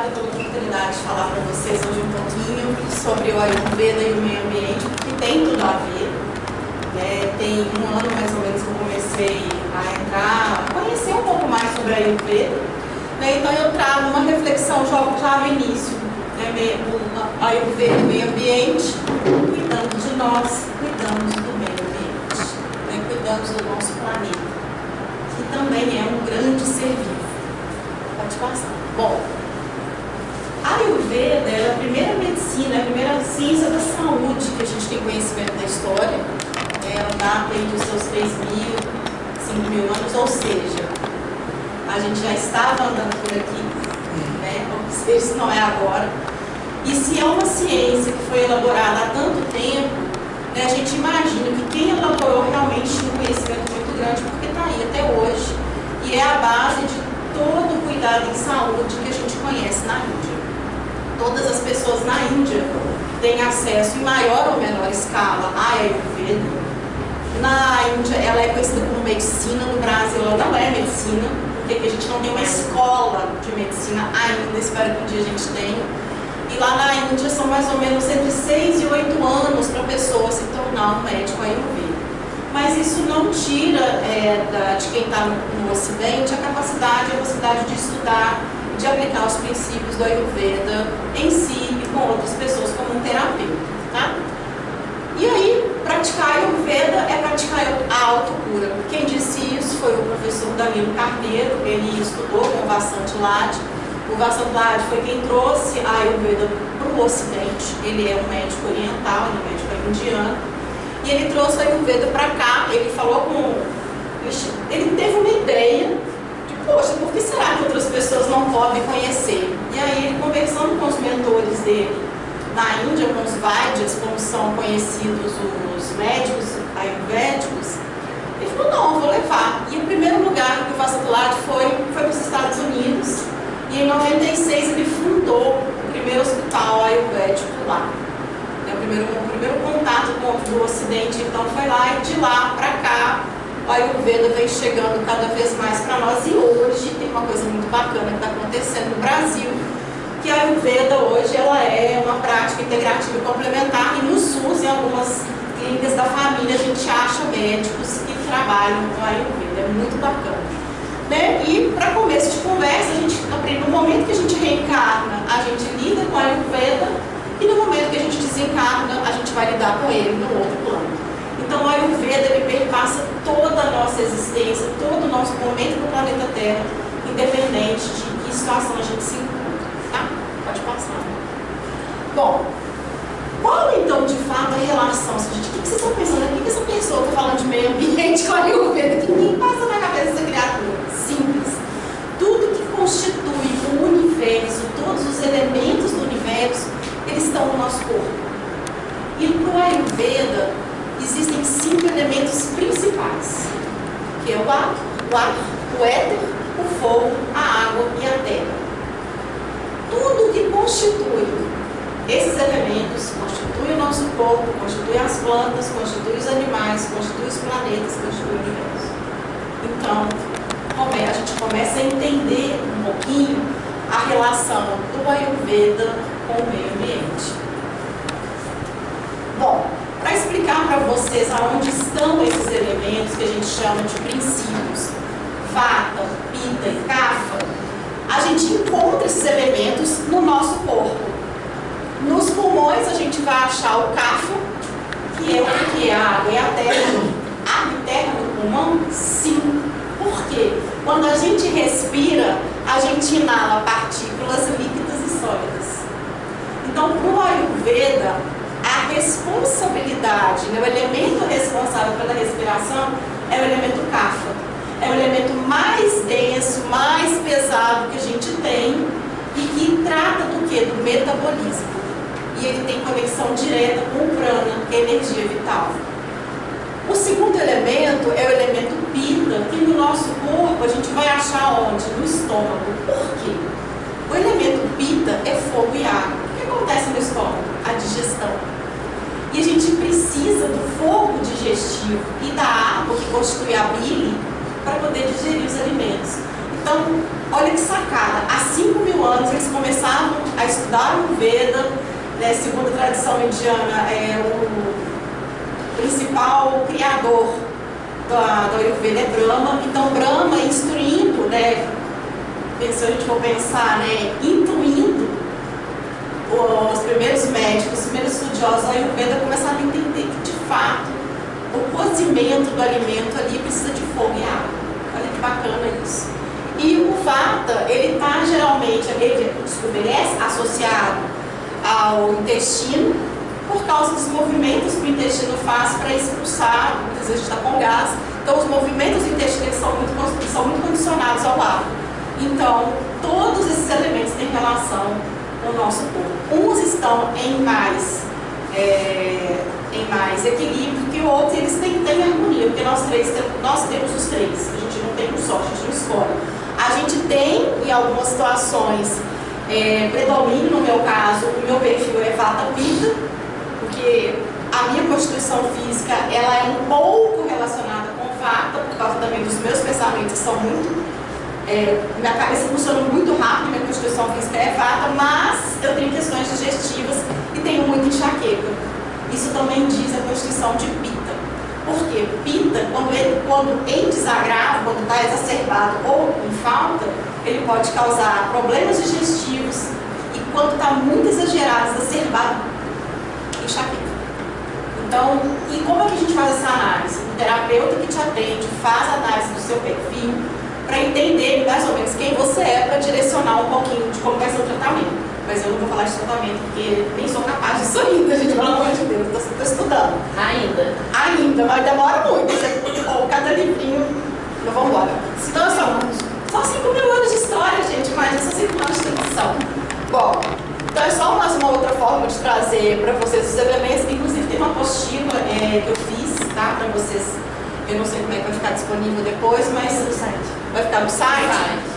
obrigada pela oportunidade de falar para vocês hoje um pouquinho sobre o Ayurveda e o meio ambiente, porque tem tudo a ver. Tem um ano mais ou menos que eu comecei a conhecer um pouco mais sobre a Ayurveda. Então eu trago uma reflexão já no início. O Ayurveda e o meio ambiente, cuidando de nós, cuidamos do meio ambiente, cuidamos do nosso planeta, que também é um grande ser vivo. Pode passar. Bom, a Ayurveda é a primeira medicina, a primeira ciência da saúde que a gente tem conhecimento da história. Ela data aí dos seus 3.000, 5.000 anos, ou seja, a gente já estava andando por aqui, isso não é agora. E se é uma ciência que foi elaborada há tanto tempo, a gente imagina que quem elaborou realmente tinha um conhecimento muito grande, porque está aí até hoje, e é a base de todo o cuidado em saúde que a gente conhece na Índia. Todas as pessoas na Índia têm acesso em maior ou menor escala à Ayurveda. Na Índia ela é conhecida como medicina, no Brasil ela não é medicina, porque a gente não tem uma escola de medicina ainda, espero que um dia a gente tenha. E lá na Índia são mais ou menos entre 6 e 8 anos para a pessoa se tornar um médico Ayurveda. Mas isso não tira de quem está no Ocidente a capacidade e a possibilidade de estudar, de aplicar os princípios do Ayurveda em si e com outras pessoas como um terapeuta. Tá? E aí, praticar Ayurveda é praticar a autocura. Quem disse isso foi o professor Danilo Carneiro, ele estudou com o Vasant Lad. O Vasant Lad foi quem trouxe a Ayurveda para o Ocidente. Ele é um médico oriental, ele é um médico indiano. E ele trouxe a Ayurveda para cá, ele falou com... Ele teve uma ideia de, poxa, por que será que outras pessoas não podem conhecer? E aí ele, conversando com os mentores dele na Índia, com os Vaidyas, como são conhecidos os médicos ayurvédicos, ele falou, não, eu vou levar. E o primeiro lugar que o Vasant Lad foi para os Estados Unidos, e em 96 ele fundou o primeiro hospital ayurvédico lá. O primeiro contato com o Ocidente, então, foi lá, e de lá para cá o Ayurveda vem chegando cada vez mais para nós. E hoje tem uma coisa muito bacana que está acontecendo no Brasil, que a Ayurveda hoje ela é uma prática integrativa e complementar, e no SUS, em algumas clínicas da família, a gente acha médicos que trabalham com a Ayurveda, é muito bacana. E para começo de conversa, a gente aprende, no momento que a gente reencarna, a gente lida com a Ayurveda, e no momento que a gente desencarna, a gente vai lidar com ele no outro plano. Então, o Ayurveda ele perpassa toda a nossa existência, todo o nosso momento no planeta Terra, independente de que situação a gente se encontra. Tá? Pode passar. Bom, qual então, de fato, a relação? Gente, o que vocês estão pensando? O que essa pessoa está falando de meio ambiente com a Ayurveda? O que passa na cabeça dessa criatura? Simples. Tudo que constitui o universo, todos os elementos do universo, eles estão no nosso corpo. E no Ayurveda existem 5 elementos principais, que é o ar, o éter, o fogo, a água e a terra. Tudo que constitui esses elementos constitui o nosso corpo, constitui as plantas, constitui os animais, constitui os planetas, constitui o universo. Então, a gente começa a entender um pouquinho a relação do Ayurveda com o meio ambiente. Bom, para explicar para vocês aonde estão esses elementos que a gente chama de princípios, Vata, Pitta e Kapha, a gente encontra esses elementos no nosso corpo. Nos pulmões a gente vai achar o Kapha, que é o que é a água e a terra. Água e terra no pulmão? Sim. Por quê? Quando a gente respira, a gente inala partículas líquidas e sólidas. Então, para o Ayurveda, a responsabilidade, o elemento responsável pela respiração é o elemento Kapha. É o elemento mais denso, mais pesado que a gente tem e que trata do quê? Do metabolismo. E ele tem conexão direta com o prana, que é a energia vital. O segundo elemento é o elemento Pitta, que no nosso corpo a gente vai achar onde? No estômago. Por quê? O elemento Pitta é fogo e água. O que acontece no estômago? A digestão. E a gente precisa do fogo digestivo e da água que constitui a bile para poder digerir os alimentos. Então, olha que sacada, há 5.000 anos eles começaram estudar o Veda, né, segundo a tradição indiana, é o principal criador do Ayurveda é Brahma. Então Brahma instruindo, né, se a gente for pensar, né, intuindo os primeiros médicos, os primeiros estudiosos do Ayurveda começaram a entender que de fato o cozimento do alimento ali precisa de fogo e água. Olha que bacana isso. E o Vata, ele está geralmente, ele é associado ao intestino por causa dos movimentos que o intestino faz para expulsar, muitas vezes a gente está com gás, então os movimentos do intestino são muito condicionados ao ar. Então, todos esses elementos têm relação com o nosso corpo. Uns estão em mais equilíbrio que outros, eles têm harmonia, porque nós temos os três, a gente não tem um só, a gente não escolhe. A gente tem, em algumas situações, predomínio, no meu caso, o meu perfil é Vata Pitta, porque a minha constituição física ela é um pouco relacionada com Vata, por causa também dos meus pensamentos que são muito... minha cabeça funciona muito rápido, minha constituição física é Vata, mas eu tenho questões digestivas e tenho muita enxaqueca. Isso também diz a constituição de Pitta. Porque Pitta, quando em desagravo, quando está exacerbado ou em falta, ele pode causar problemas digestivos e quando está muito exagerado, exacerbado, enxaqueca. Então, e como é que a gente faz essa análise? O terapeuta que te atende faz a análise do seu perfil para entender mais ou menos quem você é, para direcionar um pouquinho de como vai ser o tratamento. Mas eu não vou falar de tratamento porque nem sou capaz disso ainda, gente, pelo amor de Deus, estou estudando. Ainda, mas demora muito. Cada livrinho, não vamos embora. Então, só 5 mil anos de história, gente, mas só 5 anos de tradição. Bom, então é só mais uma outra forma de trazer para vocês os elementos. Inclusive tem uma apostila que eu fiz, tá, para vocês. Eu não sei como é que vai ficar disponível depois, mas vai ficar no site.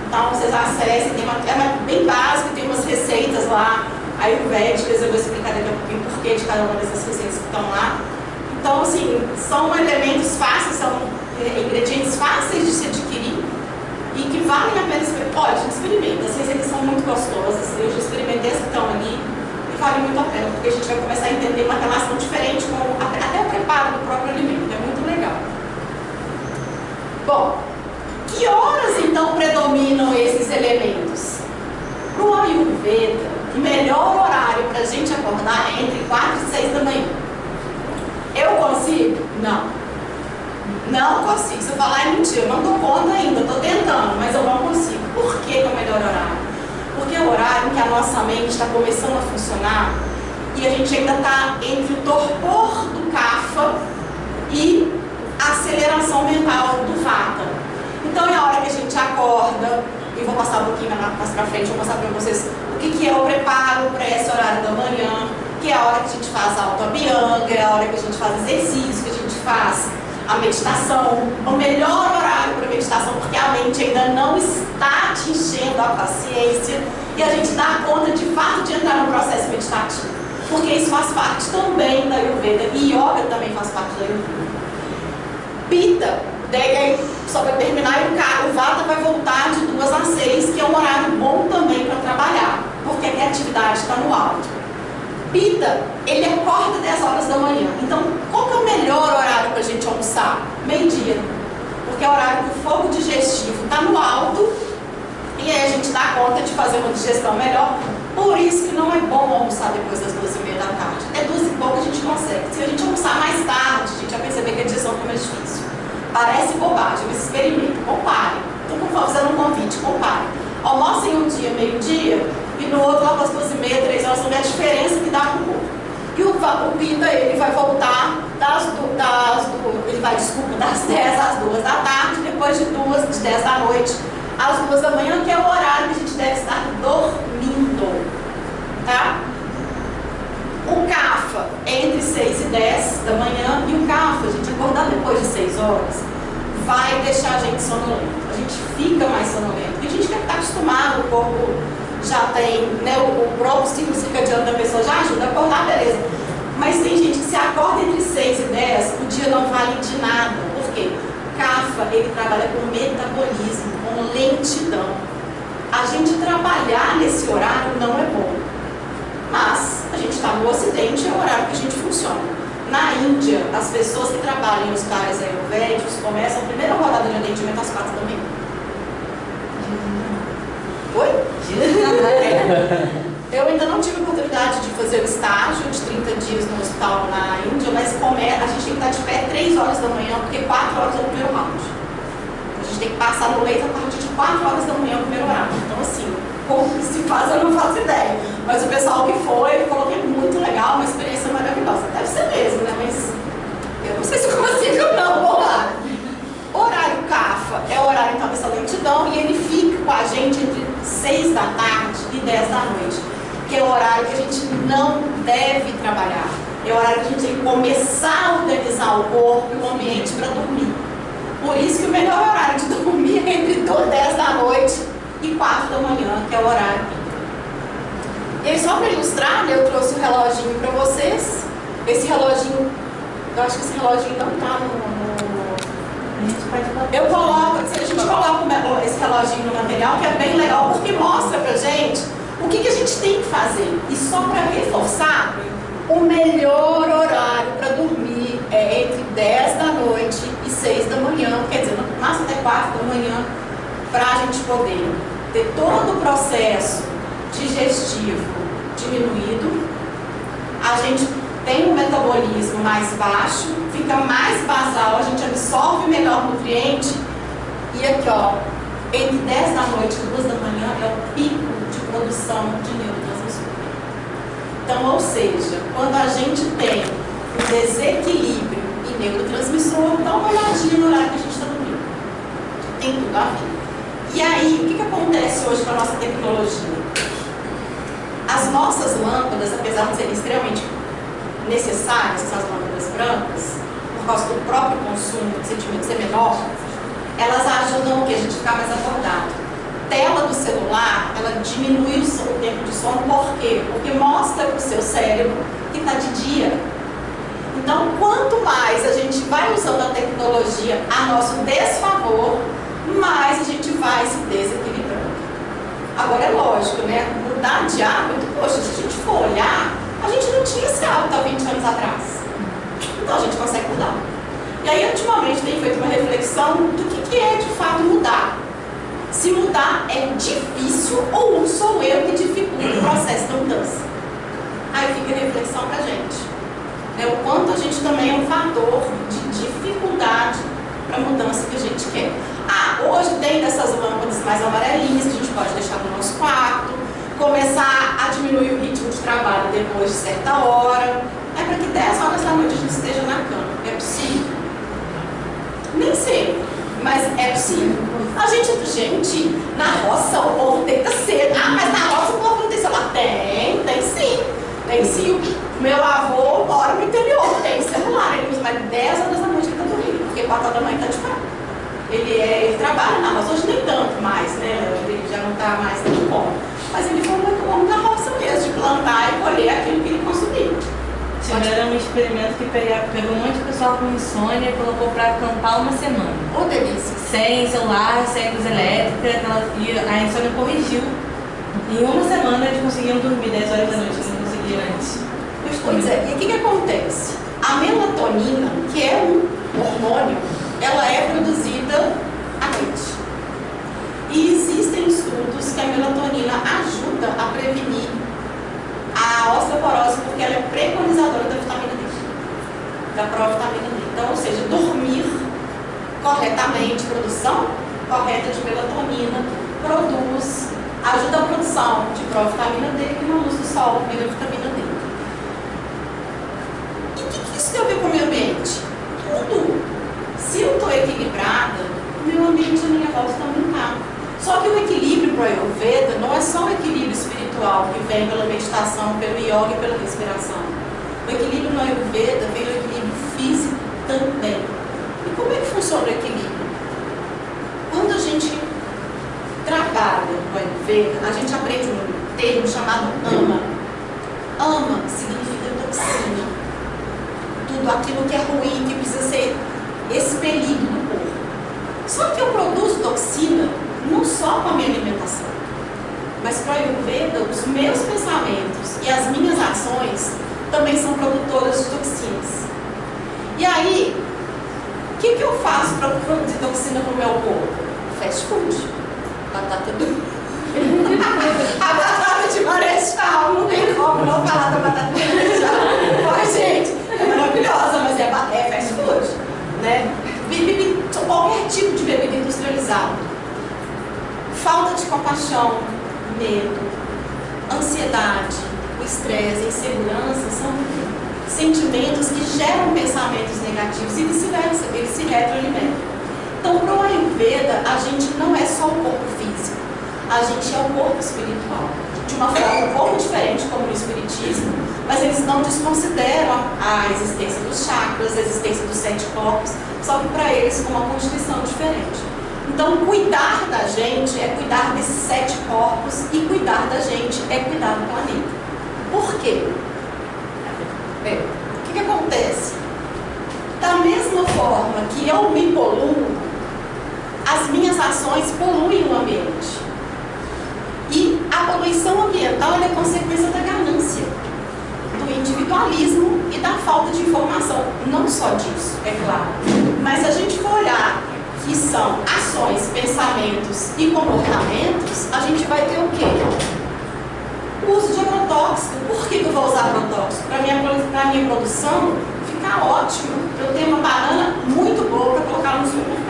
Então vocês acessem, é bem básico, tem umas receitas lá ayurvédicas, eu vou explicar daqui a pouquinho o porquê de cada uma dessas receitas que estão lá. Então, assim, são elementos fáceis, são ingredientes fáceis de se adquirir e que valem a pena experimentar. Olha, gente, experimenta, as receitas são muito gostosas, eu já experimentei as que estão ali e vale muito a pena, porque a gente vai começar a entender uma relação diferente com até o preparo do próprio alimento, é muito legal. Bom, que horas então predominam esses elementos? Para o Ayurveda, o melhor horário para a gente acordar é entre 4 e 6 da manhã. Eu consigo? Não. Não consigo. Se eu falar é mentira, eu não dou conta ainda, estou tentando, mas eu não consigo. Por que é o melhor horário? Porque é o horário em que a nossa mente está começando a funcionar e a gente ainda está entre o torpor do Kapha e a aceleração mental do Vata. Então é a hora que a gente acorda, e vou passar um pouquinho mais pra frente, vou mostrar para vocês o que é o preparo para esse horário da manhã, que é a hora que a gente faz a auto-abhyanga, é a hora que a gente faz exercício, que a gente faz a meditação, o melhor horário para meditação, porque a mente ainda não está atingindo a paciência e a gente dá conta de fato de entrar no processo meditativo, porque isso faz parte também da Ayurveda e Yoga também faz parte da Ayurveda. Pitta, só para terminar, o Vata vai voltar de 2 às 6, que é um horário bom também para trabalhar, porque a criatividade está no alto. Pitta, ele acorda 10 horas da manhã. Então, qual que é o melhor horário para a gente almoçar? Meio-dia. Porque é o horário que o fogo digestivo está no alto e aí a gente dá conta de fazer uma digestão melhor. Por isso que não é bom almoçar depois das 2h30 da tarde. Até 2 e pouco a gente consegue. Se a gente almoçar mais tarde, a gente vai perceber que a digestão fica mais difícil. Parece bobagem, mas experimente, compare. Estou fazendo um convite, compare. Almocem um dia, meio-dia, e no outro lá para as 2h30, 3 horas, vão ver a diferença que dá para o corpo. E o Pitta, ele vai voltar das 10 às 2 da tarde, depois de 10 da noite às 2 da manhã, que é o horário que a gente deve estar dormindo. Tá? O Kapha é entre 6 e 10 da manhã, e o Kapha, a gente acordar depois de 6 horas, vai deixar a gente sonolento. A gente fica mais sonolento. Porque a gente está acostumado, o corpo já tem, né, o próprio ciclo circadiano da pessoa já ajuda a acordar, beleza. Mas tem gente que se acorda entre 6 e 10, o dia não vale de nada. Por quê? O Kapha, ele trabalha com metabolismo, com lentidão. a gente trabalhar nesse horário não é bom. Mas a gente está no Ocidente, é o horário que a gente funciona. Na Índia, as pessoas que trabalham em hospitais ayurvédicos começam a primeira rodada de atendimento às 4 da manhã. Oi? Eu ainda não tive a oportunidade de fazer o estágio de 30 dias no hospital na Índia, mas a gente tem que estar de pé 3 horas da manhã, porque 4 horas é o primeiro round. A gente tem que passar no leito a partir de 4 horas da manhã, o primeiro horário. Então, assim, como que se faz, eu não faço ideia. Mas o pessoal que foi falou que é muito legal, uma experiência maravilhosa. Deve ser mesmo, né? Mas eu não sei se eu consigo não, porra. Horário CAFA é o horário então dessa lentidão e ele fica com a gente entre 6 da tarde e 10 da noite, que é o horário que a gente não deve trabalhar. É o horário que a gente tem que começar a organizar o corpo e o ambiente para dormir. Por isso que o melhor horário de dormir é entre 10 da noite e 4 da manhã, que é o horário. E aí, só para ilustrar, eu trouxe um reloginho para vocês. Esse reloginho, eu acho que esse reloginho não está no... Eu coloco, a gente coloca esse reloginho no material, que é bem legal, porque mostra pra gente o que a gente tem que fazer. E só para reforçar, o melhor horário para dormir é entre 10 da noite e 6 da manhã, quer dizer, no máximo até 4 da manhã, para a gente poder ter todo o processo digestivo diminuído, a gente tem um metabolismo mais baixo, fica mais basal, a gente absorve melhor nutriente. E aqui, ó, entre 10 da noite e 2 da manhã é o pico de produção de neurotransmissor. Então, ou seja, quando a gente tem um desequilíbrio em neurotransmissor, dá uma olhadinha no horário que a gente está dormindo. Tem tudo a ver. E aí, o que acontece hoje com a nossa tecnologia? As nossas lâmpadas, apesar de serem extremamente necessárias, essas lâmpadas brancas, por causa do próprio consumo, do sentimento ser menor, elas ajudam o que? A gente ficar mais acordado. Tela do celular, ela diminui o tempo de sono, por quê? Porque mostra para o seu cérebro que está de dia. Então, quanto mais a gente vai usando a tecnologia a nosso desfavor, mais a gente vai se desequilibrando. Agora é lógico, né? Mudar de hábito, poxa, se a gente for olhar, a gente não tinha esse hábito há 20 anos atrás. Então a gente consegue mudar. E aí, ultimamente, tem feito uma reflexão do que é de fato mudar. Se mudar é difícil ou sou eu que dificulto o processo da mudança. Aí fica a reflexão pra gente. O quanto a gente também é um fator de dificuldade para a mudança que a gente quer. Hoje tem dessas lâmpadas mais amarelinhas que a gente pode deixar no nosso quarto, começar a diminuir o ritmo de trabalho depois de certa hora. É para que 10 horas da noite a gente esteja na cama. É possível? Nem sei, mas é possível. Gente, na roça o povo deita cedo. Mas na roça o povo não tem celular. Tem sim. Tem sim. Meu avô mora no interior, tem celular. Ele usa mais de 10 horas da noite que está dormindo, porque 4 horas da manhã está de pé. Ele trabalha na roça, hoje nem tanto mais, né? Ele já não está mais tão bom. Mas ele foi muito bom na roça mesmo, de plantar e colher aquilo que ele consumiu. Tiveram um experimento que pegou um monte de pessoal com insônia e colocou para acampar uma semana. Ô, delícia! Sem celular, sem luz elétrica, e a insônia corrigiu. Em uma semana eles conseguiam dormir 10 horas da noite, não conseguiam antes. Pois é, e o que acontece? A melatonina, que é um hormônio, ela é produzida à noite. E existem estudos que a melatonina ajuda a prevenir a osteoporose, porque ela é preconizadora da vitamina D, da provitamina D. Então, ou seja, dormir corretamente, produção correta de melatonina, ajuda a produção de provitamina D e na luz do sol vira vitamina D. E o que isso tem a ver com o meio ambiente? Tudo. Se eu estou equilibrada, o meu ambiente à minha volta também está. Só que o equilíbrio para o Ayurveda não é só o equilíbrio espiritual que vem pela meditação, pelo yoga e pela respiração. O equilíbrio no Ayurveda vem do equilíbrio físico também. E como é que funciona o equilíbrio? Quando a gente trabalha no Ayurveda, a gente aprende um termo chamado ama. Ama significa toxina. Tudo aquilo que é ruim, que precisa ser expelido do corpo. Só que eu produzo toxina não só com a minha alimentação. Mas para o Ayurveda, os meus pensamentos e as minhas ações também são produtoras de toxinas. E aí, o que eu faço para produzir toxina no meu corpo? Fast food. Batata doce. A batata de marechal, não tem como não falar da batata de marechal. Mas, gente, é maravilhosa, mas é fast food, né? Qualquer tipo de bebida industrializada. Falta de compaixão, medo, ansiedade, o estresse, a insegurança são sentimentos que geram pensamentos negativos e vice-versa, eles se retroalimentam. Então, para o Ayurveda, a gente não é só o corpo físico, a gente é o corpo espiritual. De uma forma um pouco diferente, como no Espiritismo, mas eles não desconsideram a existência dos chakras, a existência dos 7 corpos, só que para eles com uma constituição diferente. Então, cuidar da gente é cuidar desses 7 corpos e cuidar da gente é cuidar do planeta. Por quê? O que acontece? Da mesma forma que eu me poluo, as minhas ações poluem o ambiente. E a poluição ambiental é consequência da ganância, do individualismo e da falta de informação. Não só disso, é claro. Mas se a gente for olhar que são ações, pensamentos e comportamentos, a gente vai ter o quê? O uso de agrotóxico. Por que eu vou usar agrotóxico? Para minha produção ficar ótimo. Eu tenho uma banana muito boa para colocar no supermercado.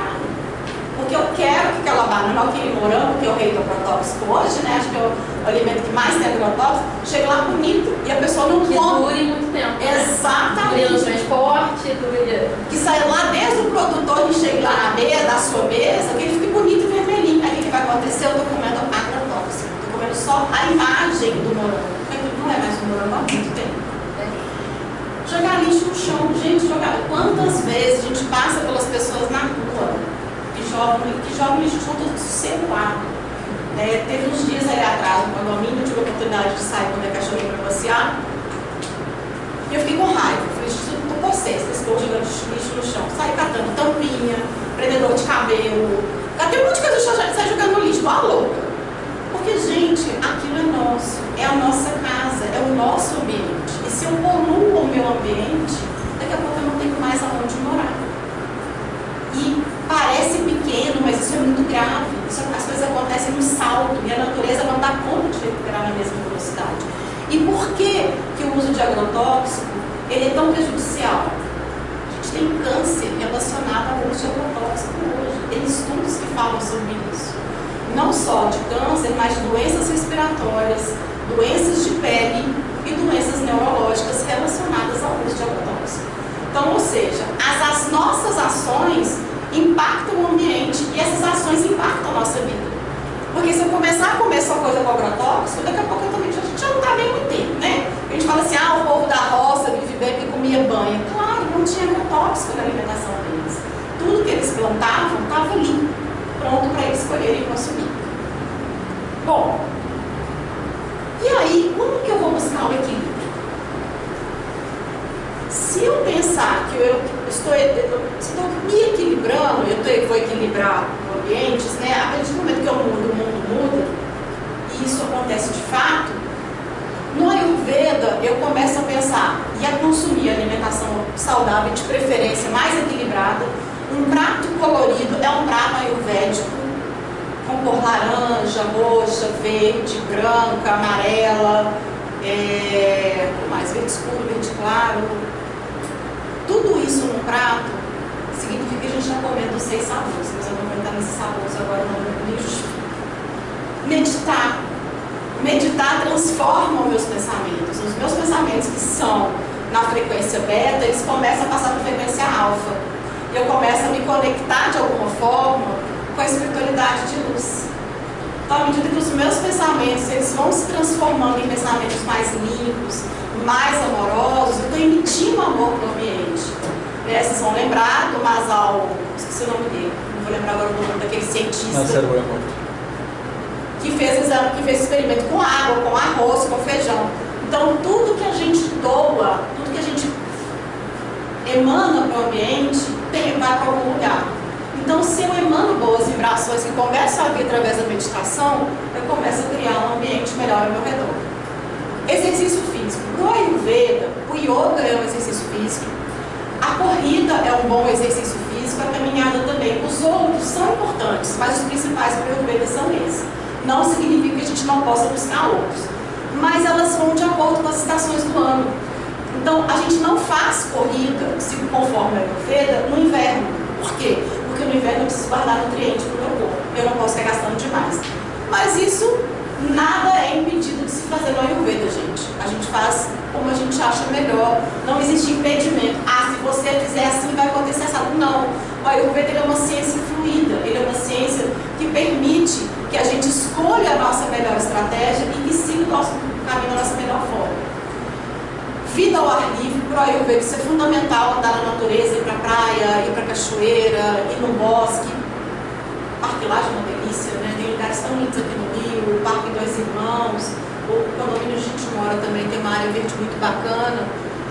Porque eu quero que aquela banana, aquele morango, que é o rei do agrotóxico hoje, né? Acho que é o alimento que mais tem agrotóxico, chega lá bonito e a pessoa não come. Que dure muito tempo. Exatamente. Dure no transporte, dure... Que sai lá desde o produtor que chega lá na mesa, da sua mesa, que ele fique bonito e vermelhinho. Aí o que vai acontecer? Eu estou comendo agrotóxico. Estou comendo só a imagem do morango. Porque não é mais um morango há muito tempo. Jogar lixo no chão. Gente, quantas vezes a gente passa pelas pessoas na rua que jogam lixo no chão todo celular. Teve uns dias aí atrás, no condomínio, eu tive a oportunidade de sair com a minha cachorrinha para passear. E eu fiquei com raiva. Falei, estou possessa, esse povo jogando lixo no chão. Saí catando tampinha, prendedor de cabelo. Catei um monte de coisa no chão, sai jogando no lixo, igual a louca. Porque, gente, aquilo é nosso, é a nossa casa, é o nosso ambiente. E se eu poluo o meu ambiente, daqui a pouco eu não tenho mais aonde morar. E parece pequeno, mas isso é muito grave. As coisas acontecem no salto e a natureza não dá conta de recuperar na mesma velocidade. E por que o uso de agrotóxico ele é tão prejudicial? A gente tem câncer relacionado ao uso de agrotóxico hoje. Tem estudos que falam sobre isso. Não só de câncer, mas de doenças respiratórias, doenças de pele e doenças neurológicas relacionadas ao uso de agrotóxico. Então, ou seja, as nossas ações impactam o ambiente e essas ações impactam a nossa vida. Porque se eu começar a comer só coisa com agrotóxico, daqui a pouco a gente já não está bem muito tempo, né? A gente fala assim, o povo da roça vive bem porque comia banha. Claro, não tinha agrotóxico na alimentação deles. Tudo que eles plantavam estava ali, pronto para eles colherem e consumir. Bom, e aí, como que eu vou buscar o equilíbrio? Se eu pensar que eu estou me equilibrando, vou equilibrar o ambiente, né? A partir do momento que eu mudo, o mundo muda, e isso acontece de fato, no Ayurveda eu começo a pensar e a consumir alimentação saudável, de preferência mais equilibrada. Um prato colorido é um prato ayurvédico, com cor laranja, roxa, verde, branca, amarela, mais verde escuro, verde claro. Tudo isso num prato significa que a gente está comendo 6 sabores, mas eu não vou entrar nesses sabores agora, não me justifico. Meditar transforma os meus pensamentos. Os meus pensamentos que são na frequência beta, eles começam a passar para a frequência alfa. E eu começo a me conectar de alguma forma com a espiritualidade de luz. Então, à medida que os meus pensamentos eles vão se transformando em pensamentos mais limpos, mais amorosos, eu estou emitindo amor para o ambiente. Vocês vão lembrar do Masao, esqueci o nome dele, não vou lembrar agora o nome daquele cientista que fez experimento com água, com arroz, com feijão. Então, tudo que a gente doa, tudo que a gente emana para o ambiente, vai para algum lugar. Então, se eu emano boas vibrações que começam a vir através da meditação, eu começo a criar um ambiente melhor ao meu redor. Exercício físico. No Ayurveda, o yoga é um exercício físico, a corrida é um bom exercício físico, a caminhada também. Os outros são importantes, mas os principais para o Ayurveda são esses. Não significa que a gente não possa buscar outros, mas elas vão de acordo com as estações do ano. Então, a gente não faz corrida, conforme a Ayurveda, no inverno. Por quê? Porque no inverno eu preciso guardar nutrientes para o meu corpo. Eu não posso ficar gastando demais. Mas isso, nada é impedido de se fazer no Ayurveda, gente. A gente faz como a gente acha melhor. Não existe impedimento. Ah, se você fizer assim, vai acontecer assim. Não. O Ayurveda é uma ciência fluida. Ele é uma ciência que permite que a gente escolha a nossa melhor estratégia e que siga o nosso caminho da nossa melhor forma. Vida ao ar livre, para o Ayurveda, isso é fundamental, andar na natureza, ir para a praia, ir para a cachoeira, ir no bosque. Parque Lage é uma delícia, né? Tem lugares tão lindos aqui no Rio, o Parque Dois Irmãos, o condomínio onde a gente mora também tem uma área verde muito bacana.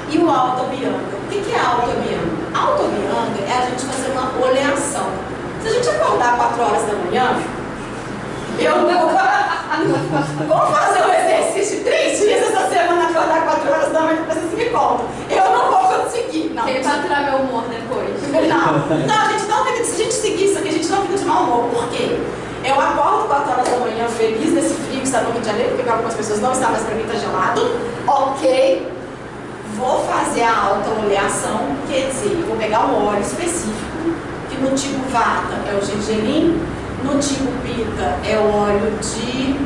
E o Alto Abhyanga. O que é Alto Abhyanga? Alto Abhyanga é a gente fazer uma oleação. Se a gente acordar 4 horas da manhã, eu vou fazer um exercício de 3 dias essa semana, acordar 4 horas da manhã, vocês me contam. Eu não vou conseguir, não. Quem vai tirar meu humor depois? Não, a gente não fica, se a gente seguir isso aqui, a gente não fica de mau humor. Por quê? Eu acordo 4 horas da manhã feliz desse frio que está no Rio de Janeiro, porque para algumas pessoas não está, mas para mim está gelado. Ok. Vou fazer a autooleação, quer dizer, vou pegar um óleo específico, que no tipo Vata é o gergelim, no tipo Pitta é o óleo de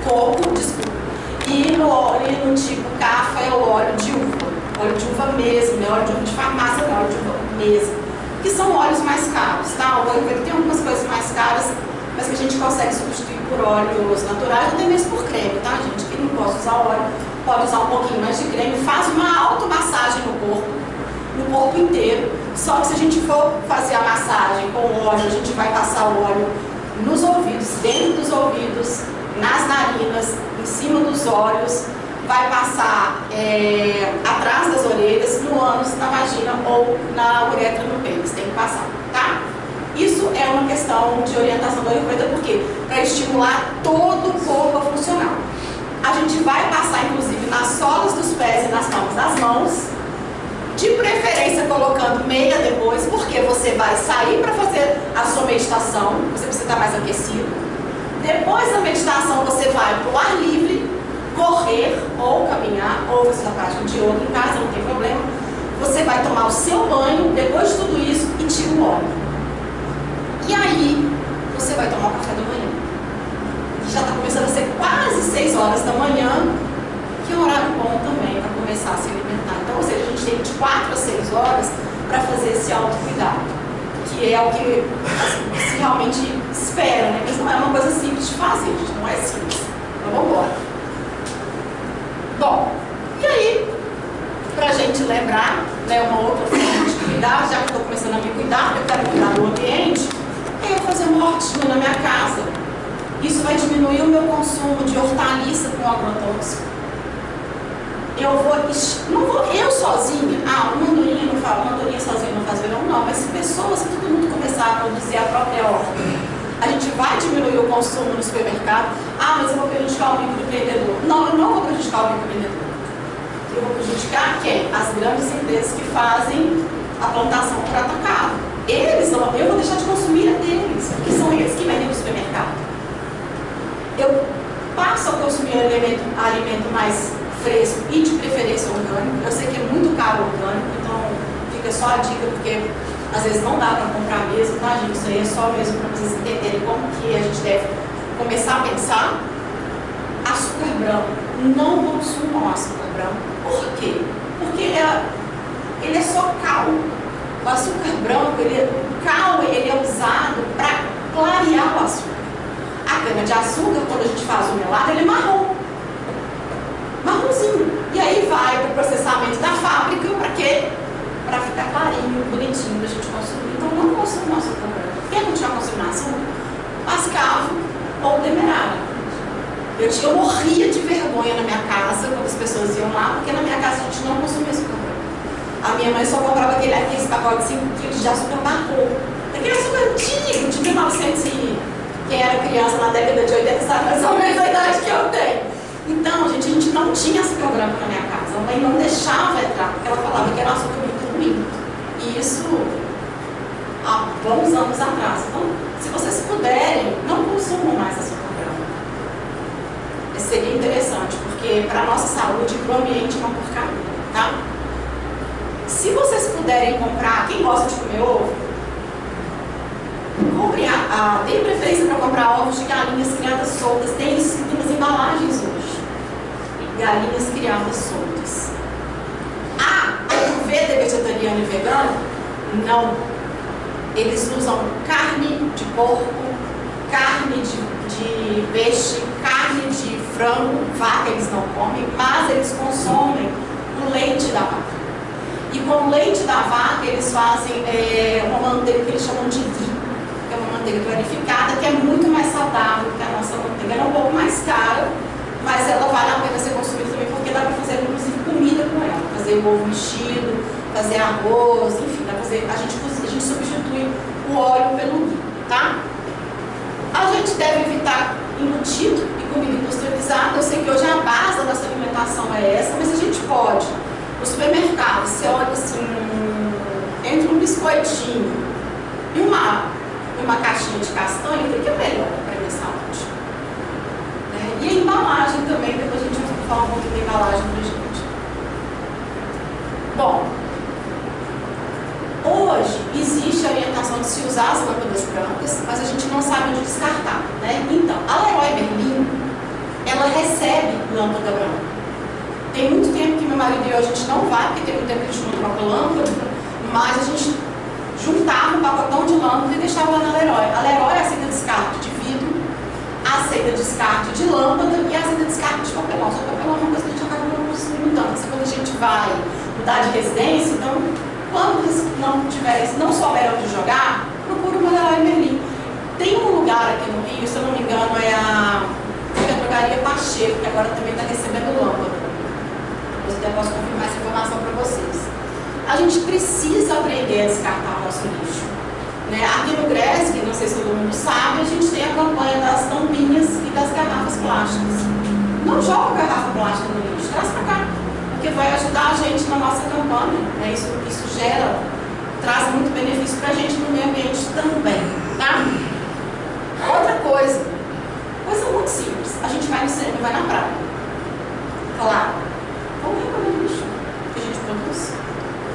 coco, desculpa. E no tipo Kapha é o óleo de uva. Óleo de uva mesmo, não é óleo de uva de farmácia, não é óleo de uva mesmo. Que são óleos mais caros, tá? O Ayurveda tem algumas coisas mais caras, mas que a gente consegue substituir por óleos naturais, até mesmo por creme, tá, gente? Quem não pode usar óleo, pode usar um pouquinho mais de creme, faz uma automassagem no corpo inteiro. Só que se a gente for fazer a massagem com óleo, a gente vai passar o óleo nos ouvidos, dentro dos ouvidos, nas narinas, em cima dos olhos, vai passar atrás das orelhas, no ânus, na vagina ou na uretra, no pênis, tem que passar, tá? Isso é uma questão de orientação do Ayurveda, por quê? Para estimular todo o corpo a funcionar. A gente vai passar, inclusive, nas solas dos pés e nas palmas das mãos, de preferência colocando meia depois, porque você vai sair para fazer a sua meditação, você precisa estar mais aquecido. Depois da meditação, você vai para o ar livre, correr ou caminhar, ou fazer a prática de yoga em casa, não tem problema. Você vai tomar o seu banho, depois de tudo isso, e tira o óleo. E aí, você vai tomar o café da manhã. Que já está começando a ser quase 6 horas da manhã, que é um horário bom também para começar a se alimentar. Então, ou seja, a gente tem de 4 a 6 horas para fazer esse autocuidado, que é o que se realmente espera, né? Mas não é uma coisa simples de fazer, gente, não é simples. Então, vamos embora. Bom, e aí, para a gente lembrar, né, uma outra forma de cuidar, já que estou começando a me cuidar, eu quero cuidar do ambiente, eu vou fazer uma hortinha na minha casa. Isso vai diminuir o meu consumo de hortaliça com agrotóxico. Eu sozinha, uma andorinha sozinha não faz verão, não, mas se pessoas, se todo mundo começar a produzir a própria horta, a gente vai diminuir o consumo no supermercado. Mas eu vou prejudicar o microempreendedor. Não, eu não vou prejudicar o microempreendedor. Eu vou prejudicar quem? As grandes empresas que fazem a plantação por atacado. Eu vou deixar de consumir a deles, porque são eles que vendem no supermercado. Eu passo a consumir alimento mais fresco e de preferência orgânico. Eu sei que é muito caro orgânico, então fica só a dica, porque às vezes não dá para comprar mesmo, tá, gente? Isso aí é só mesmo para vocês entenderem como que a gente deve começar a pensar. Açúcar branco. Não consumam açúcar branco. Por quê? Porque ele é só cal. O açúcar branco, o cal, ele é usado para clarear o açúcar. A cana de açúcar, quando a gente faz o melado, ele é marrom. Marronzinho. E aí vai para o processamento da fábrica, para quê? Para ficar clarinho, bonitinho, para a gente consumir. Então não consumam açúcar branco. Quem não tinha consumido açúcar? Mascavo ou demerara. Eu morria de vergonha na minha casa, quando as pessoas iam lá, porque na minha casa a gente não consumia açúcar branco. A minha mãe só comprava aqueles pacotes de 5 quilos de açúcar marrom. Aquele açúcar antigo, de 1900 quem era criança na década de 80 sabe mais ou menos a idade que eu tenho. Então, gente, a gente não tinha açúcar branco na minha casa. A mãe não deixava entrar, porque ela falava que era um açúcar muito ruim. E isso há bons anos atrás. Então, se vocês puderem, não consumam mais açúcar branco. Seria interessante, porque para a nossa saúde, para o ambiente, é uma porcaria, tá? Se vocês puderem comprar, quem gosta de comer ovo, compre tem preferência para comprar ovos de galinhas criadas soltas. Tem escrito nas embalagens hoje. Galinhas criadas soltas. Ayurveda vegetariano e vegano? Não. Eles usam carne de porco, carne de peixe, carne de frango, vaca eles não comem, mas eles consomem o leite da vaca. E com o leite da vaca eles fazem uma manteiga que eles chamam de ghee, que é uma manteiga clarificada, que é muito mais saudável que a nossa manteiga. Ela é um pouco mais cara, mas ela vale a pena ser consumida também, porque dá para fazer inclusive comida com ela. Fazer o ovo mexido, fazer arroz, enfim, dá pra fazer, a gente substitui o óleo pelo ghee, tá? A gente deve evitar embutido e comida industrializada. Eu sei que hoje a base da nossa alimentação é essa, mas a gente pode. No supermercado, você olha assim, entre um biscoitinho e uma caixinha de castanha, o que é melhor para a minha saúde? E a embalagem também, depois a gente vai falar um pouquinho da embalagem para a gente. Bom, hoje existe a orientação de se usar as lâmpadas brancas, mas a gente não sabe onde descartar, né? Então, a Leroy Merlin, ela recebe lâmpada branca. Tem muito tempo que meu marido e eu a gente não vai, porque tem muito tempo que a gente não troca lâmpada, mas a gente juntava um pacotão de lâmpada e deixava lá na Leroy. A Leroy aceita descarte de vidro, aceita descarte de lâmpada e aceita descarte de papelão. Só que papelão é uma coisa que a gente acaba não mudando. Quando a gente vai mudar de residência, então, quando não souberam onde jogar, procura uma Leroy Merlin. Tem um lugar aqui no Rio, se eu não me engano, é a drogaria Pacheco, que agora também está recebendo lâmpada. Eu posso confirmar essa informação para vocês. A gente precisa aprender a descartar o nosso lixo, né? Aqui no GRESC, não sei se todo mundo sabe, a gente tem a campanha das tampinhas e das garrafas plásticas. Não joga garrafa plástica no lixo, traz para cá, porque vai ajudar a gente na nossa campanha, né? Isso traz muito benefício para a gente no meio ambiente também, tá? Outra coisa muito simples, a gente vai no cinema e vai na praia. Claro. Vamos recolher o lixo que a gente produz.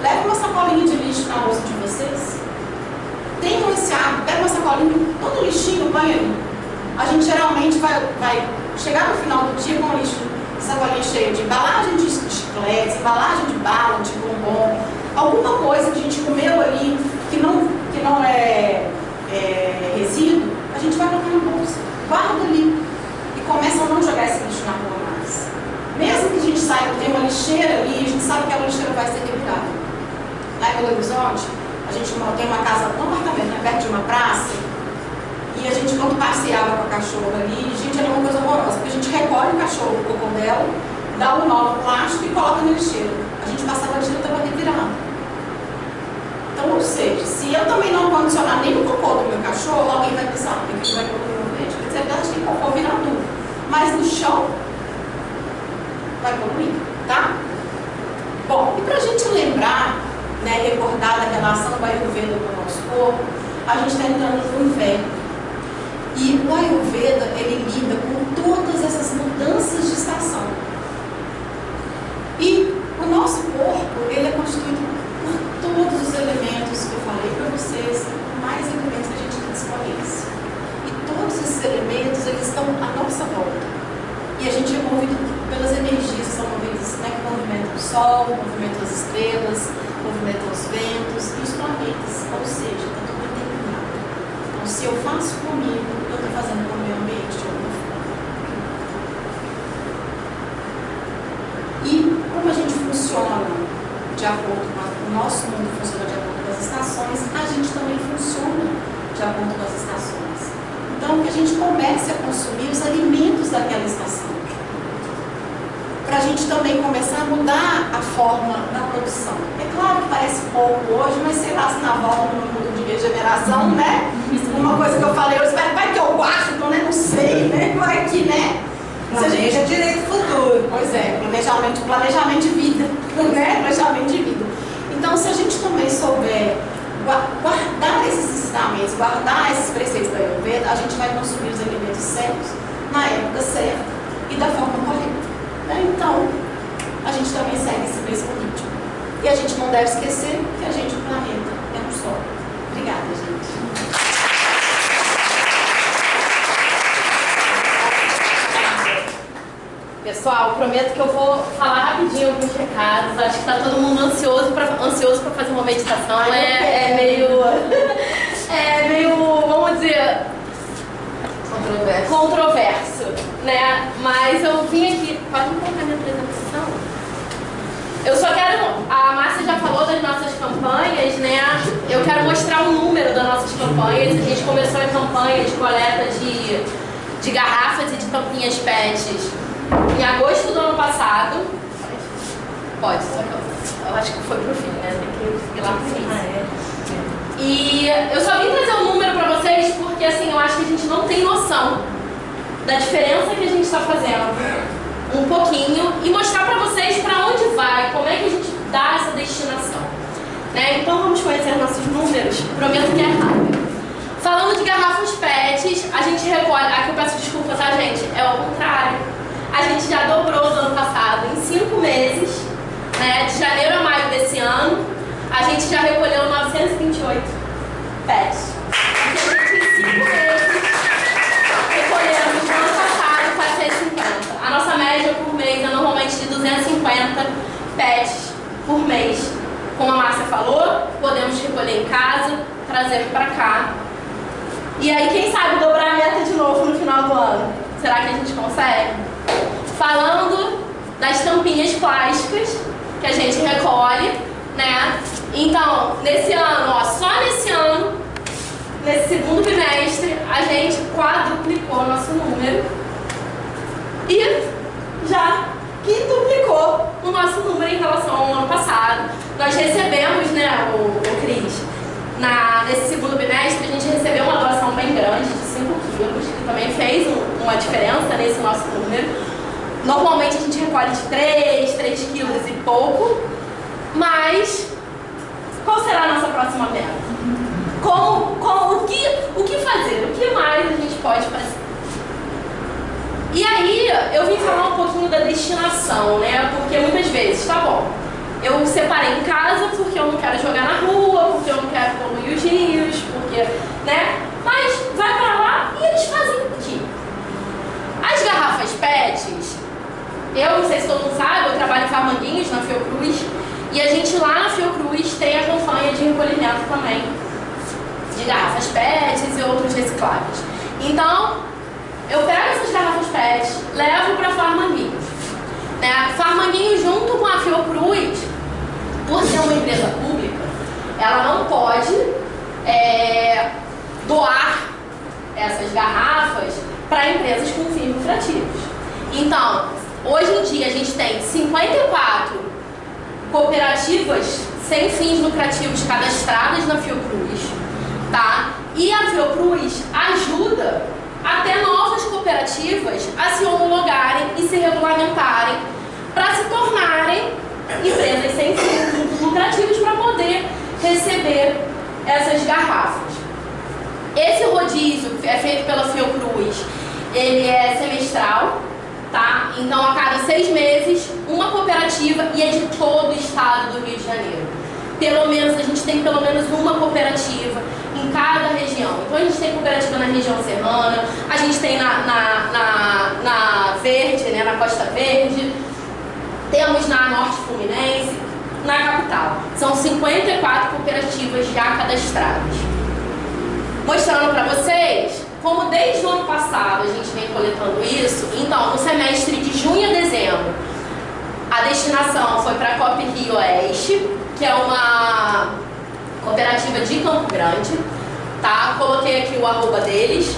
Leve uma sacolinha de lixo na bolsa de vocês. Tenham esse hábito, pega uma sacolinha, todo lixinho, põe ali. A gente geralmente vai chegar no final do dia com o lixo, sacolinha cheia de embalagem de chicletes, embalagem de bala, de bombom, alguma coisa que a gente comeu ali que não é resíduo, a gente vai colocar na bolsa, guarda ali e começa a não jogar esse lixo na rua mais. Mesmo que a gente saiba que tem uma lixeira ali, a gente sabe que aquela lixeira vai ser revirada. Lá em Belo Horizonte, a gente tem uma casa, um apartamento, né, perto de uma praça, e a gente, quando passeava com a cachorra ali, gente, era uma coisa horrorosa, porque a gente recolhe o cachorro, o cocô dela, dá um nó no plástico e coloca na lixeira. A gente passava a lixeira e estava revirada. Então, ou seja, se eu também não condicionar nem o cocô do meu cachorro, alguém vai pensar, porque aquilo vai poluir o ambiente. Quer dizer, a gente tem cocô virar tudo. Mas no chão, vai poluir, tá? Bom, e pra gente lembrar, né, recordar da relação do Ayurveda com o nosso corpo, a gente está entrando no inverno. E o Ayurveda, ele lida com todas essas mudanças de estação. E o nosso corpo, ele é constituído por todos os elementos que eu falei para vocês, mais elementos que a gente tem disponíveis. E todos esses elementos, eles estão à nossa volta. E a gente é movido pelas energias que são movidas, né, com o movimento do Sol, o movimento das estrelas, o movimento dos ventos e os planetas. Ou seja, está tudo interligado. Então, se eu faço comigo, eu estou fazendo com o meio ambiente de alguma forma. E como a gente funciona de acordo com o nosso mundo funciona de acordo com as estações, a gente também funciona de acordo com as estações. Então, que a gente comece a consumir os alimentos daquela estação. Para a gente também começar a mudar a forma da produção. É claro que parece pouco hoje, mas sei lá se na volta no mundo de regeneração, né? Uma coisa que eu falei, eu espero, vai que eu guardo, então, né? Não sei, né? Vai que, né? Planeja direito futuro. Pois é, planejamento de vida, né? Planejamento de vida. Então, se a gente também souber guardar esses ensinamentos, guardar esses preceitos da Ayurveda, a gente vai consumir os alimentos certos, na época certa e da forma correta. Né? Então, a gente também segue esse mesmo ritmo. E a gente não deve esquecer que a gente, o planeta, é um só. Obrigada, gente. Pessoal, prometo que eu vou falar rapidinho alguns recados. Acho que tá todo mundo ansioso para fazer uma meditação. É meio, vamos dizer, controverso, né? Mas eu vim aqui. Pode me colocar minha apresentação? Eu só quero. A Márcia já falou das nossas campanhas, né? Eu quero mostrar o número das nossas campanhas. A gente começou a campanha de coleta de garrafas e de tampinhas PETs em agosto do ano passado. Pode, só que eu acho que foi pro fim, né? Tem que ir lá pro fim. E eu só vim trazer um número pra vocês porque, assim, eu acho que a gente não tem noção da diferença que a gente está fazendo um pouquinho e mostrar pra vocês pra onde vai, como é que a gente dá essa destinação, né? Então vamos conhecer nossos números. Prometo que é rápido. Falando de garrafas PETs, a gente recolhe. Aqui eu peço desculpa, tá, gente? É o contrário. A gente já dobrou do ano passado em 5 meses, né? De janeiro a maio desse ano, a gente já recolheu 928 PETs. Então, a gente em 5 meses recolhemos no ano passado 450. A nossa média por mês é normalmente de 250 PETs por mês. Como a Márcia falou, podemos recolher em casa, trazer para cá. E aí, quem sabe dobrar a meta de novo no final do ano? Será que a gente consegue? Falando das tampinhas plásticas que a gente recolhe, né? Então, nesse ano, ó, só nesse ano, nesse segundo bimestre, a gente quadruplicou nosso número e já quintuplicou o nosso número em relação ao ano passado. Nós recebemos, né, o Cris, nesse segundo bimestre, a gente recebeu uma doação bem grande, de 5 quilos, que também fez uma diferença nesse nosso número. Normalmente a gente recolhe de 3 quilos e pouco, mas qual será a nossa próxima meta? O que fazer? O que mais a gente pode fazer? E aí, eu vim falar um pouquinho da destinação, né? Porque muitas vezes, tá bom, eu separei em casa porque eu não quero jogar na rua, porque eu não quero poluir os rios, porque, né? Mas vai pra lá e eles fazem o quê? As garrafas PETs, eu não sei se todo mundo sabe, eu trabalho em Farmanguinhos, na Fiocruz, e a gente lá na Fiocruz tem a campanha de recolhimento também de garrafas PETs e outros recicláveis. Então, eu pego essas garrafas PETs, levo para Farmanguinhos. Né? Farmanguinhos, junto com a Fiocruz, por ser uma empresa pública, ela não pode doar essas garrafas para empresas com fins lucrativos. Então, hoje em dia a gente tem 54 cooperativas sem fins lucrativos cadastradas na Fiocruz, tá? E a Fiocruz ajuda até novas cooperativas a se homologarem e se regulamentarem para se tornarem empresas sem fins lucrativos para poder receber essas garrafas. Esse rodízio é feito pela Fiocruz, ele é semestral, tá? Então, a cada 6 meses, uma cooperativa, e é de todo o estado do Rio de Janeiro. A gente tem pelo menos uma cooperativa em cada região. Então, a gente tem cooperativa na região serrana, a gente tem na Verde, né, na Costa Verde, temos na Norte Fluminense, na capital. São 54 cooperativas já cadastradas. Mostrando para vocês como desde o ano passado a gente vem coletando isso. Então, no semestre de junho a dezembro, a destinação foi para a Coop Rio Oeste, que é uma cooperativa de Campo Grande, tá? Coloquei aqui o arroba deles.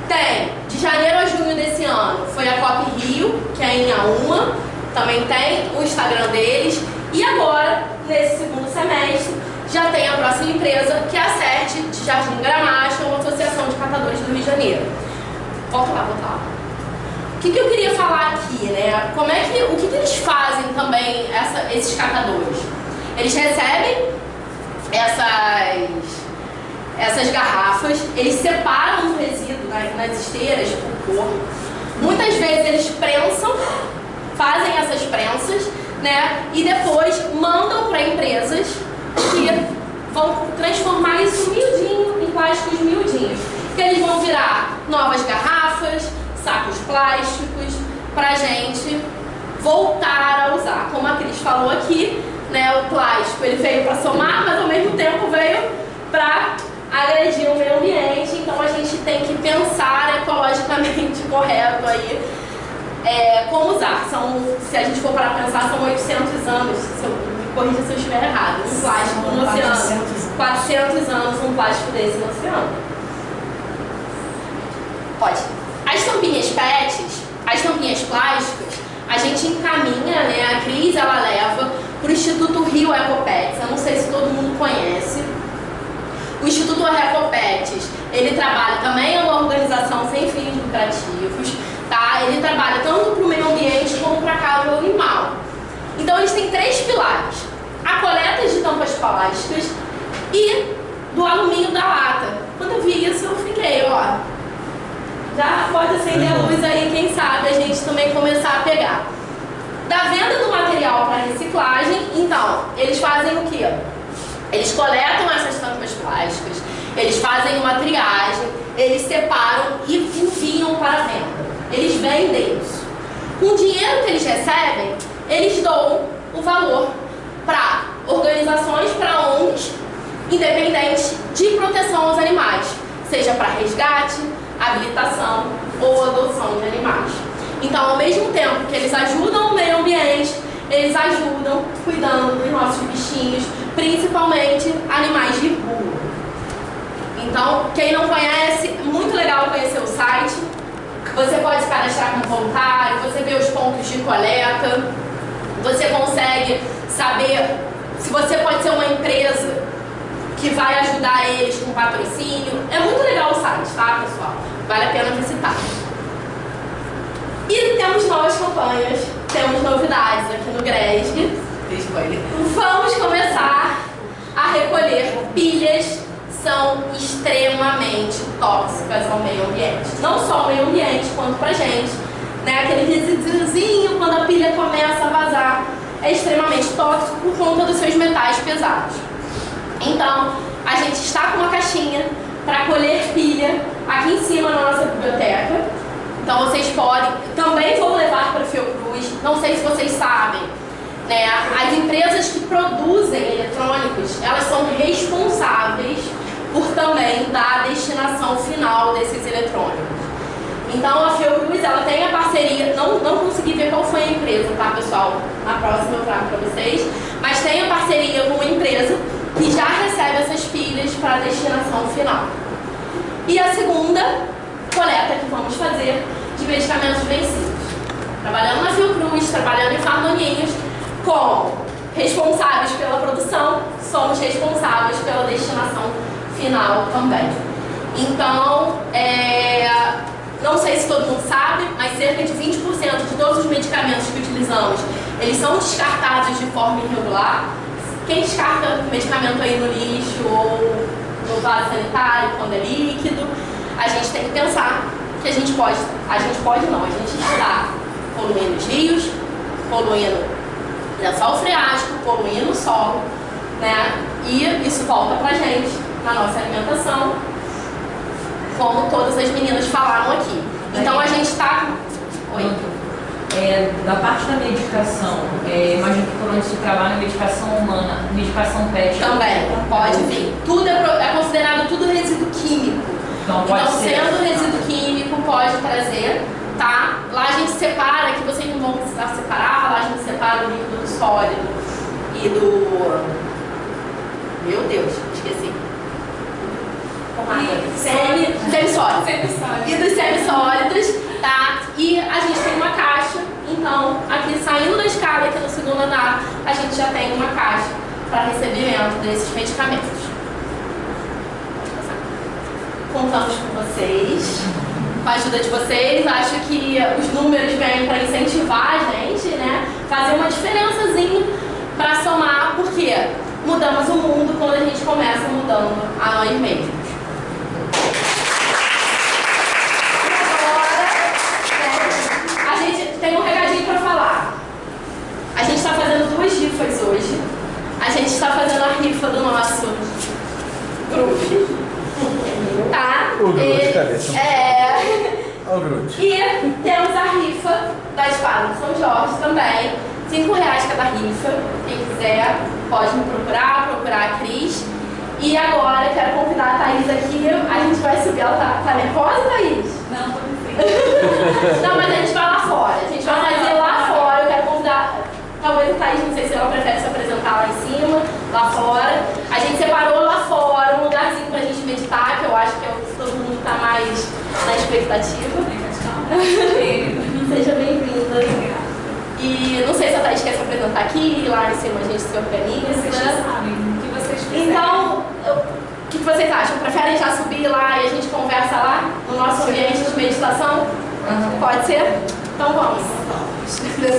Tem, de janeiro a junho desse ano, foi a Coop Rio, que é em Auma, também tem o Instagram deles. E agora, desse segundo semestre, já tem a próxima empresa, que é a CERT de Jardim Gramacho, uma associação de catadores do Rio de Janeiro. Volta lá. O que eu queria falar aqui, né? O que eles fazem também, esses catadores? Eles recebem essas garrafas, eles separam o resíduo nas esteiras por cor. Muitas vezes eles prensam, fazem essas prensas, né? E depois mandam para empresas que vão transformar isso miudinho, em plásticos miudinhos. Que eles vão virar novas garrafas, sacos plásticos, pra gente voltar a usar. Como a Cris falou aqui, né, o plástico ele veio para somar, mas ao mesmo tempo veio para agredir o meio ambiente. Então a gente tem que pensar ecologicamente correto aí como usar. Se a gente for para pensar, são 800 anos, me corrija se eu estiver errado, um plástico no oceano. 400 anos um plástico desse no oceano. Pode. As tampinhas PETs, as tampinhas plásticas, a gente encaminha, né? A Cris, ela leva para o Instituto Rio Ecopets. Eu não sei se todo mundo conhece. O Instituto Ecopets, ele trabalha também, é uma organização sem fins lucrativos, tá? Ele trabalha tanto para o meio ambiente como para a causa animal. Então, eles têm 3 pilares: a coleta de tampas plásticas e do alumínio da lata. Quando eu vi isso, eu fiquei, ó, já pode acender a luz aí, quem sabe a gente também começar a pegar. Da venda do material para reciclagem, então, eles fazem o quê? Eles coletam essas tampas plásticas, eles fazem uma triagem, eles separam e enviam para a venda. Eles vendem isso. Com o dinheiro que eles recebem, eles dão o valor para organizações, para ONGs independentes de proteção aos animais, seja para resgate, habilitação ou adoção de animais. Então, ao mesmo tempo que eles ajudam o meio ambiente, eles ajudam cuidando dos nossos bichinhos, principalmente animais de rua. Então, quem não conhece, muito legal conhecer o site. Você pode se cadastrar como voluntário, você vê os pontos de coleta, você consegue saber se você pode ser uma empresa que vai ajudar eles com patrocínio. É muito legal o site, tá, pessoal? Vale a pena visitar. E temos novas campanhas, temos novidades aqui no GRESG. Vamos começar a recolher pilhas, são extremamente tóxicas ao meio ambiente. Não só ao meio ambiente, quanto pra gente. Né? Aquele resíduozinho, quando a pilha começa a vazar, é extremamente tóxico por conta dos seus metais pesados. Então, a gente está com uma caixinha para colher pilha aqui em cima na nossa biblioteca. Então, vocês podem... Também vou levar para o Fiocruz. Não sei se vocês sabem, né? As empresas que produzem eletrônicos, elas são responsáveis por também dar a destinação final desses eletrônicos. Então, a Fiocruz, ela tem a parceria... Não consegui ver qual foi a empresa, tá, pessoal? Na próxima eu trago para vocês. Mas tem a parceria com uma empresa que já recebe essas pilhas para a destinação final. E a segunda coleta que vamos fazer de medicamentos vencidos. Trabalhando na Fiocruz, trabalhando em Farmaninhos, como responsáveis pela produção, somos responsáveis pela destinação final também. Então, não sei se todo mundo sabe, mas cerca de 20% de todos os medicamentos que utilizamos, eles são descartados de forma irregular. Quem descarta medicamento aí no lixo ou no vaso sanitário, quando é líquido, a gente tem que pensar que a gente está poluindo os rios, poluindo lençol freático, poluindo o solo, né? E isso volta pra gente na nossa alimentação, como todas as meninas falaram aqui. Então a gente está... Oi? Da parte da medicação, imagino que por onde se trabalha medicação humana, medicação PET. Também, pode vir. Tudo é considerado tudo resíduo químico. Então sendo resíduo químico, pode trazer, tá? Lá a gente separa, que vocês não vão precisar separar, lá a gente separa o líquido do sólido e do... Meu Deus, esqueci. Semissólidos. E dos semissólidos, tá? E a gente tem uma caixa, então, aqui saindo da escada, aqui no segundo andar, a gente já tem uma caixa para recebimento desses medicamentos. Contamos com vocês, com a ajuda de vocês. Acho que os números vêm para incentivar a gente, né? Fazer uma diferençazinha para somar, porque mudamos o mundo quando a gente começa mudando a nós mesmos. A gente tem um recadinho para falar. A gente está fazendo 2 rifas hoje. A gente está fazendo a rifa do nosso grupo. Tá? O Groot, cadê? O Groot. E temos a rifa da espada de São Jorge também. R$5 cada rifa. Quem quiser pode me procurar a Cris. E agora eu quero convidar a Thaís aqui. A gente vai subir. Ela tá nervosa, Thaís? Não, tô me frente. Não, mas a gente vai lá fora. A gente vai fazer lá fora. Eu quero convidar. Talvez a Thaís, não sei se ela prefere se apresentar lá em cima, lá fora. A gente separou lá fora um lugarzinho pra gente meditar, que eu acho que é o que todo mundo tá mais na expectativa. Seja bem-vinda. E não sei se a Thaís quer se apresentar aqui, lá em cima a gente se organiza. Vocês já sabem o que vocês quiserem. Então, o que vocês acham? Preferem já subir lá e a gente conversa lá no nosso ambiente de meditação? Pode ser? Então vamos.